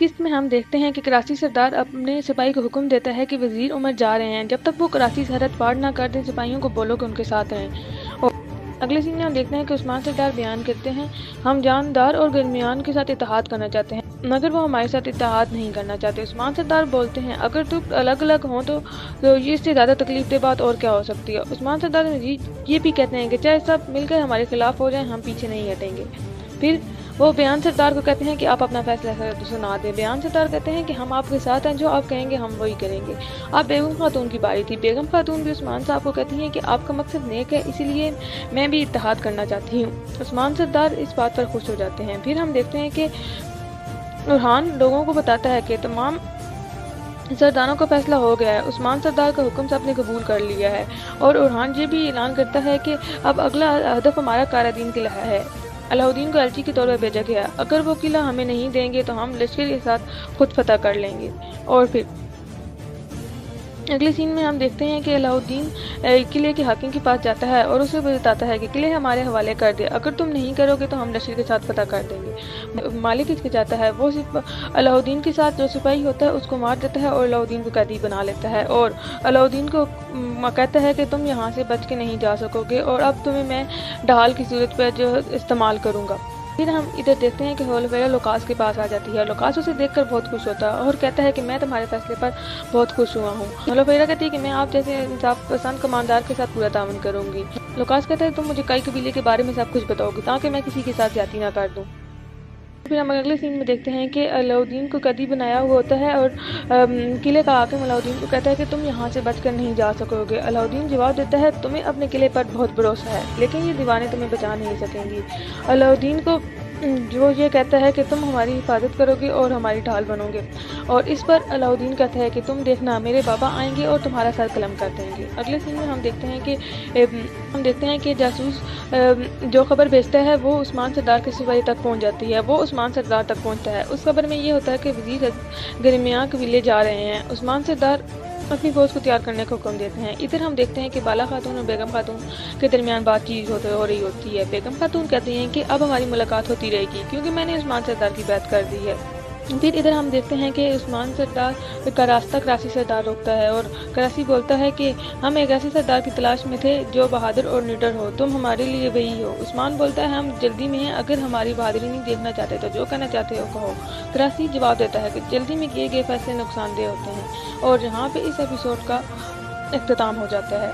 قسط میں ہم دیکھتے ہیں کہ کراچی سردار اپنے سپاہی کو حکم دیتا ہے کہ وزیر عمر جا رہے ہیں، جب تک وہ کراچی سرحد پار نہ کر دیں سپاہیوں کو بولو کہ ان کے ساتھ رہیں۔ اور اگلے سین میں ہم دیکھتے ہیں کہ عثمان سردار بیان کرتے ہیں، ہم جاندار اور گرمیان کے ساتھ اتحاد کرنا چاہتے ہیں مگر وہ ہمارے ساتھ اتحاد نہیں کرنا چاہتے۔ عثمان سردار بولتے ہیں اگر تم الگ الگ ہوں تو یہ اس سے زیادہ تکلیف دہ بات اور کیا ہو سکتی ہے۔ عثمان سردار یہ بھی کہتے ہیں کہ چاہے سب مل کر ہمارے خلاف ہو جائیں ہم پیچھے نہیں ہٹیں گے۔ پھر وہ بیان سردار کو کہتے ہیں کہ آپ اپنا فیصلہ سنا دیں۔ بیان سردار کہتے ہیں کہ ہم آپ کے ساتھ ہیں، جو آپ کہیں گے ہم وہی کریں گے۔ اب بیگم خاتون کی باری تھی۔ بیگم خاتون بھی عثمان صاحب کو کہتی ہیں کہ آپ کا مقصد نیک ہے، اسی لیے میں بھی اتحاد کرنا چاہتی ہوں۔ عثمان سردار اس بات پر خوش ہو جاتے ہیں۔ پھر ہم دیکھتے ہیں کہ ارحان لوگوں کو بتاتا ہے کہ تمام سرداروں کا فیصلہ ہو گیا ہے، عثمان سردار کا حکم سب نے قبول کر لیا ہے۔ اور ارحان یہ بھی اعلان کرتا ہے کہ اب اگلا ہدف ہمارا قرادین قلعہ ہے۔ علاؤدین کو الچی کے طور پر بھیجا گیا، اگر وہ قلعہ ہمیں نہیں دیں گے تو ہم لشکر کے ساتھ خود فتح کر لیں گے۔ اور پھر اگلے سین میں ہم دیکھتے ہیں کہ علاؤدین قلعے کے حاکم کے پاس جاتا ہے اور اسے بتاتا ہے کہ قلعے ہمارے حوالے کر دے، اگر تم نہیں کرو گے تو ہم لشکر کے ساتھ فتح کر دیں گے۔ مالک ہچکچاتا ہے، وہ علاؤدین کے ساتھ جو سپاہی ہوتا ہے اس کو مار دیتا ہے اور علاؤدین کو قیدی بنا لیتا ہے، اور علاؤدین کو کہتا ہے کہ تم یہاں سے بچ کے نہیں جا سکو گے اور اب تمہیں میں ڈھال کی صورت پہ جو استعمال کروں گا۔ پھر ہم ادھر دیکھتے ہیں کہ ہولویرا لوکاس کے پاس آ جاتی ہے۔ لوکاس اسے دیکھ کر بہت خوش ہوتا ہے اور کہتا ہے کہ میں تمہارے فیصلے پر بہت خوش ہوا ہوں۔ ہولویرا کہتی ہے کہ میں آپ جیسے انصاف پسند کماندار کے ساتھ پورا تعاون کروں گی۔ لوکاس کہتا ہے تم مجھے کئی قبیلے کے بارے میں سب کچھ بتاؤ گی تاکہ میں کسی کے ساتھ زیادتی نہ کر دوں۔ پھر ہم اگلے سین میں دیکھتے ہیں کہ علاؤدین کو قیدی بنایا ہوا ہوتا ہے اور قلعے کا حاکم علاؤدین کو کہتا ہے کہ تم یہاں سے بچ کر نہیں جا سکو گے۔ علاؤدین جواب دیتا ہے تمہیں اپنے قلعے پر بہت بھروسہ ہے لیکن یہ دیوانے تمہیں بچا نہیں سکیں گی۔ علاؤدین کو جو یہ کہتا ہے کہ تم ہماری حفاظت کرو گے اور ہماری ڈھال بنو گے، اور اس پر علاؤدین کہتا ہے کہ تم دیکھنا میرے بابا آئیں گے اور تمہارا سر قلم کر دیں گے۔ اگلے سین میں ہم دیکھتے ہیں کہ جاسوس جو خبر بھیجتا ہے وہ عثمان سردار کے سپاہی تک پہنچ جاتی ہے، وہ عثمان سردار تک پہنچتا ہے۔ اس خبر میں یہ ہوتا ہے کہ وزیر گرمیاں قبیلے جا رہے ہیں۔ عثمان سردار اپنی فوج کو تیار کرنے کا حکم دیتے ہیں۔ ادھر ہم دیکھتے ہیں کہ بالا خاتون اور بیگم خاتون کے درمیان بات چیت ہو رہی ہوتی ہے۔ بیگم خاتون کہتی ہیں کہ اب ہماری ملاقات ہوتی رہے گی کیونکہ میں نے عثمان سردار کی بیعت کر دی ہے۔ پھر ادھر ہم دیکھتے ہیں کہ عثمان سردار کا راستہ کراچی سردار روکتا ہے اور کراچی بولتا ہے کہ ہم ایک ایسے سردار کی تلاش میں تھے جو بہادر اور نڈر ہو، تم ہمارے لیے وہی ہو۔ عثمان بولتا ہے ہم جلدی میں ہیں، اگر ہماری بہادری نہیں دیکھنا چاہتے تو جو کہنا چاہتے ہو کہو۔ کراچی جواب دیتا ہے کہ جلدی میں کیے گئے فیصلے نقصان دہ ہوتے ہیں، اور جہاں پہ اس ایپیسوڈ کا اختتام ہو جاتا ہے۔